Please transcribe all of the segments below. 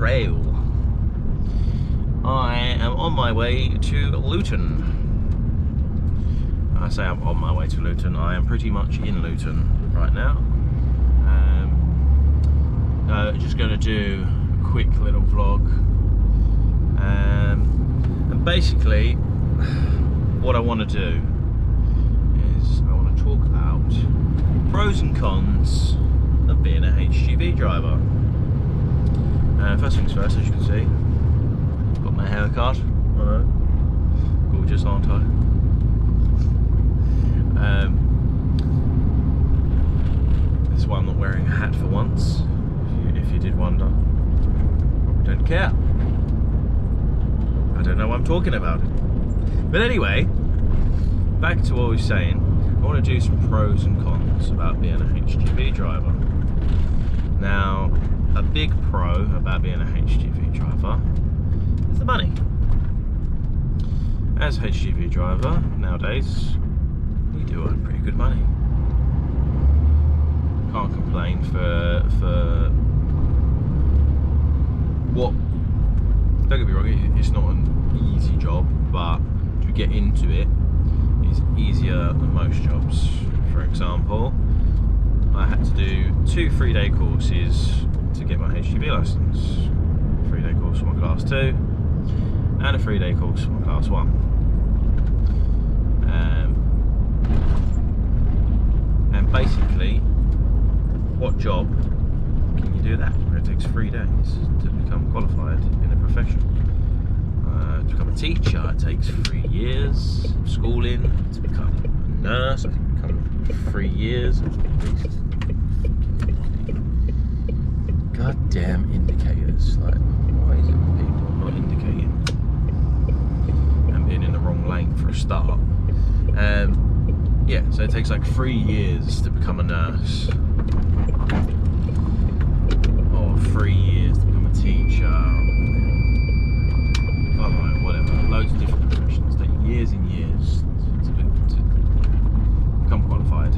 trail. I am on my way to Luton. I say I'm on my way to Luton, I am pretty much in Luton right now. Just going to do a quick little vlog. And basically, what I want to do is I want to talk about pros and cons of being a HGV driver. First things first, as you can see, got my haircut. Gorgeous, aren't I? This is why I'm not wearing a hat for once, if you did wonder. Probably don't care. I don't know what I'm talking about. But anyway, back to what I was saying. I want to do some pros and cons about being a HGV driver. Now, a big pro about being a HGV driver is the money. As a HGV driver, nowadays, we do earn pretty good money. Can't complain for what, don't get me wrong, it's not an easy job, but to get into it is easier than most jobs. For example, I had to do 2 3-day courses to get my HGV license. A 3-day course for my class 2 and a 3-day course for my class 1. And basically, what job can you do that where it takes 3 days to become qualified in a profession? To become a teacher, it takes 3 years of schooling. To become a nurse, I think it becomes 3 years. Goddamn indicators! Like, why is it with people not indicating and being in the wrong lane for a start? Yeah, so it takes like 3 years to become a nurse, or 3 years to become a teacher. I don't know, whatever. Loads of different professions take years and years to become qualified.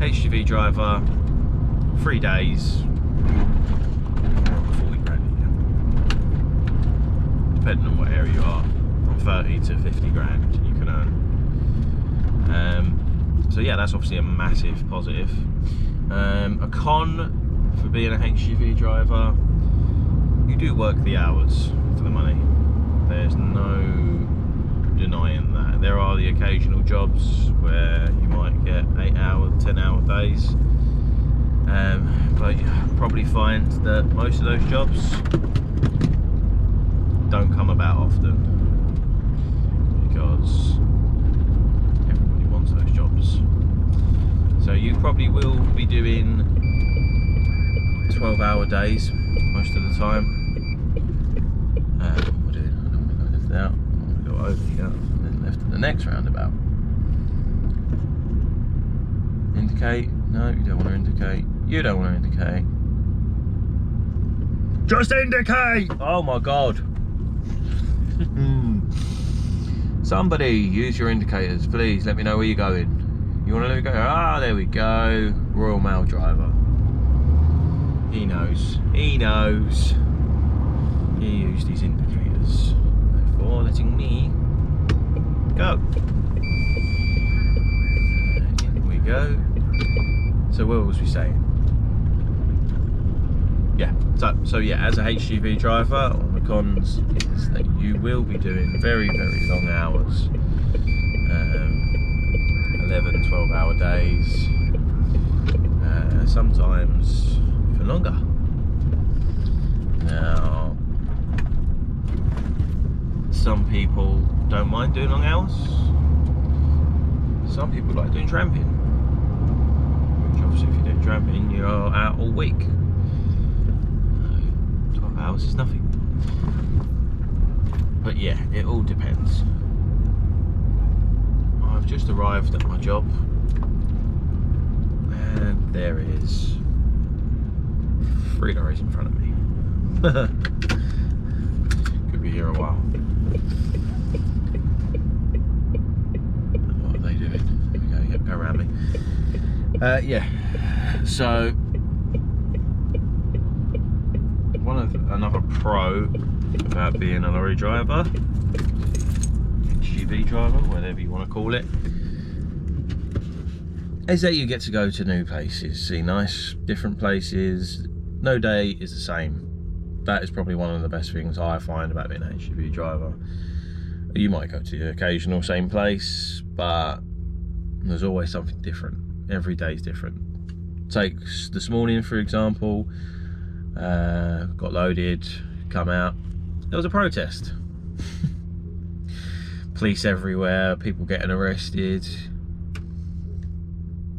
HGV driver, 3 days, 40 grand a year. Depending on what area you are, from 30 to 50 grand you can earn. So yeah, that's obviously a massive positive. A con for being a HGV driver, you do work the hours for the money. There's no denying that. There are the occasional jobs where you might get 8-hour, 10-hour days, but you probably find that most of those jobs don't come about often because everybody wants those jobs. So you probably will be doing 12-hour days most of the time. Out, I'm going to go over here and then left at the next roundabout. Indicate? No, you don't want to indicate. You don't want to indicate. Just indicate! Oh my god. Somebody use your indicators, please. Let me know where you're going. You want to let me go? Ah, there we go. Royal Mail driver. He knows. He knows. He used his indicators. Or letting me go. In we go. So what was we saying? Yeah, so yeah, as a HGV driver, one of the cons is that you will be doing very, very long hours. 11, 12-hour days. Sometimes even longer. Now, some people don't mind doing long hours. Some people like doing tramping. Which obviously if you're doing tramping, you're out all week. 12 hours is nothing. But yeah, it all depends. I've just arrived at my job. And there is 3 lorries in front of me. Could be here a while. What are they doing? There we go, yep, go around me. Yeah, so another pro about being a lorry driver, HGV driver, whatever you want to call it, is that you get to go to new places, see nice different places. No day is the same. That is probably one of the best things I find about being an HGV driver. You might go to the occasional same place, but there's always something different. Every day is different. Take this morning, for example, got loaded, come out, there was a protest. Police everywhere, people getting arrested.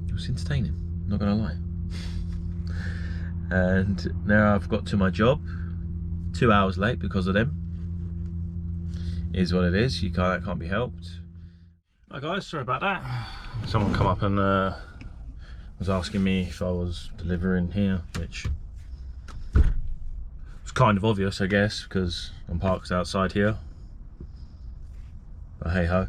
It was entertaining, not gonna lie. And now I've got to my job 2 hours late because of them. Is what it is. That can't be helped. Hi guys, sorry about that. Someone come up and was asking me if I was delivering here, which was kind of obvious, I guess, because I'm parked outside here. But hey ho.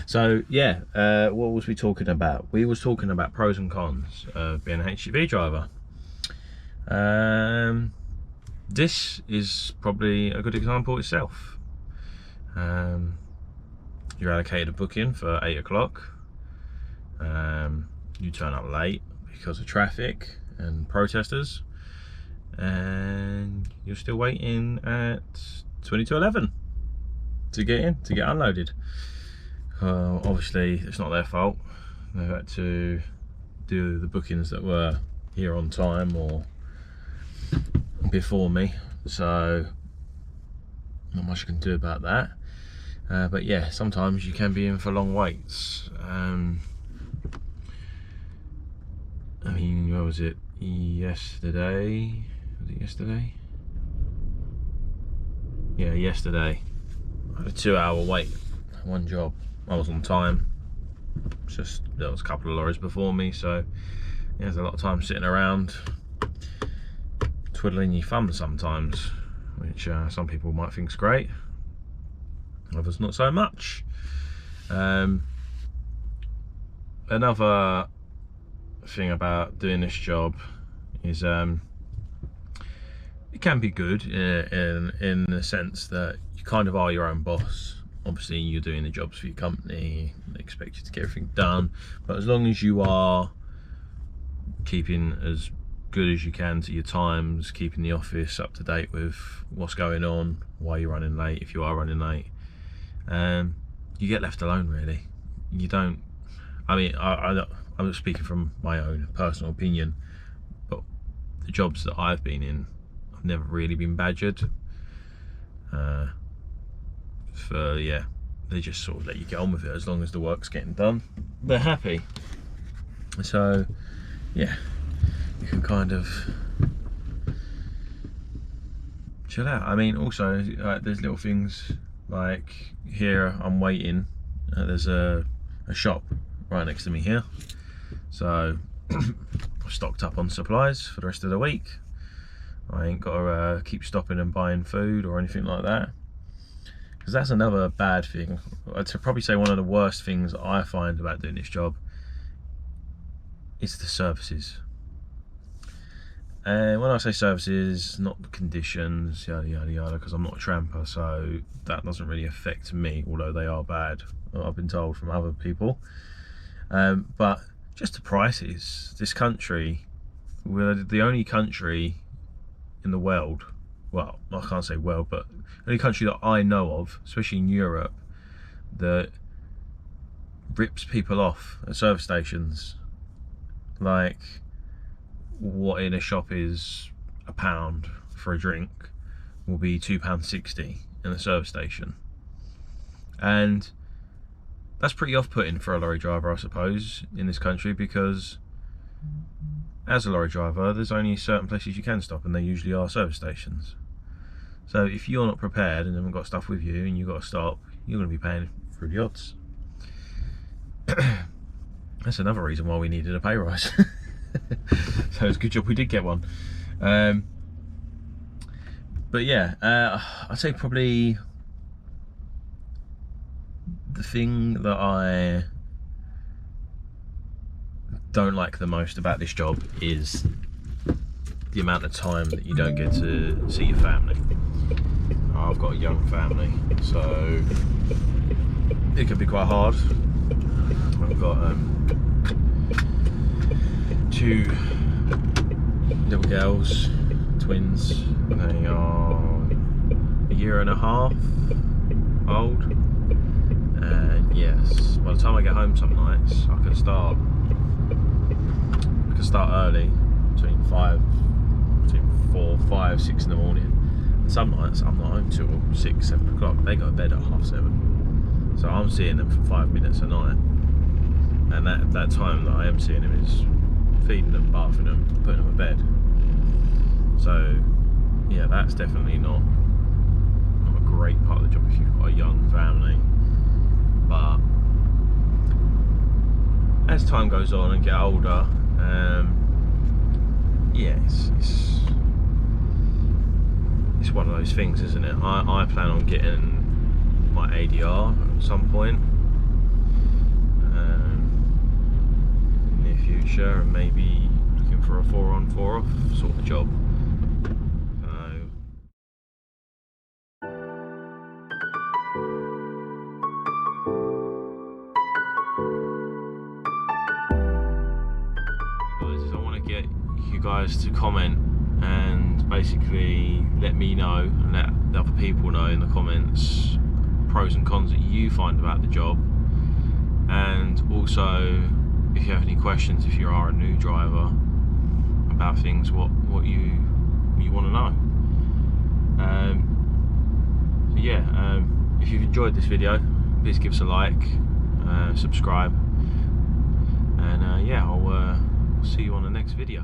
So yeah, what was we talking about? We was talking about pros and cons of being an HGV driver. This is probably a good example itself. You're allocated a booking for 8 o'clock. You turn up late because of traffic and protesters, and you're still waiting at 20 to 11 to get in, to get unloaded. Obviously it's not their fault. They had to do the bookings that were here on time or before me, so not much you can do about that. But yeah, sometimes you can be in for long waits. I mean, what was it, yesterday? Was it yesterday? Yeah, yesterday. I had a 2 hour wait, one job. I was on time. It's just, there was a couple of lorries before me, so yeah, there's a lot of time sitting around twiddling your thumbs sometimes, which some people might think is great, others not so much. Another thing about doing this job is it can be good in the sense that you kind of are your own boss. Obviously you're doing the jobs for your company, they expect you to get everything done, but as long as you are keeping as good as you can to your times, keeping the office up to date with what's going on, why you're running late, if you are running late, you get left alone really. You don't, I mean, I'm speaking from my own personal opinion, but the jobs that I've been in, I've never really been badgered. Yeah, they just sort of let you get on with it as long as the work's getting done. They're happy. So yeah, you can kind of chill out. I mean, also there's little things like here I'm waiting, there's a shop right next to me here, so I've stocked up on supplies for the rest of the week. I ain't got to keep stopping and buying food or anything like that, because that's another bad thing. I'd probably say one of the worst things I find about doing this job is the services. And when I say services, not the conditions, yada yada yada, because I'm not a tramper, so that doesn't really affect me, although they are bad, I've been told from other people. But just the prices. This country, we're the only country in the world, well, I can't say world, but the only country that I know of, especially in Europe, that rips people off at service stations. Like, what in a shop is £1 for a drink will be £2.60 in a service station, and that's pretty off-putting for a lorry driver, I suppose, in this country, because as a lorry driver there's only certain places you can stop, and they usually are service stations. So if you're not prepared and haven't got stuff with you and you've got to stop, you're going to be paying through the odds. That's another reason why we needed a pay rise. So it's a good job we did get one. But yeah, I'd say probably the thing that I don't like the most about this job is the amount of time that you don't get to see your family. I've got a young family, so it can be quite hard. I've got 2 little girls, twins. They are a year and a half old, and yes, by the time I get home some nights, I can start early, between 4, 5, 6 in the morning. Some nights I'm not home till 6, 7 o'clock. They go to bed at 7:30, so I'm seeing them for 5 minutes a night, and that time that I am seeing them is feeding them, bathing them, putting them to bed. So yeah, that's definitely not a great part of the job if you've got a young family. But as time goes on and get older, yeah, it's one of those things, isn't it? I plan on getting my ADR at some point in the near future, and maybe looking for a 4-on 4-off sort of job. You guys to comment and basically let me know and let the other people know in the comments pros and cons that you find about the job, and also if you have any questions, if you are a new driver, about things what you want to know. So yeah, if you've enjoyed this video, please give us a like, subscribe, and yeah, I'll see you on the next video.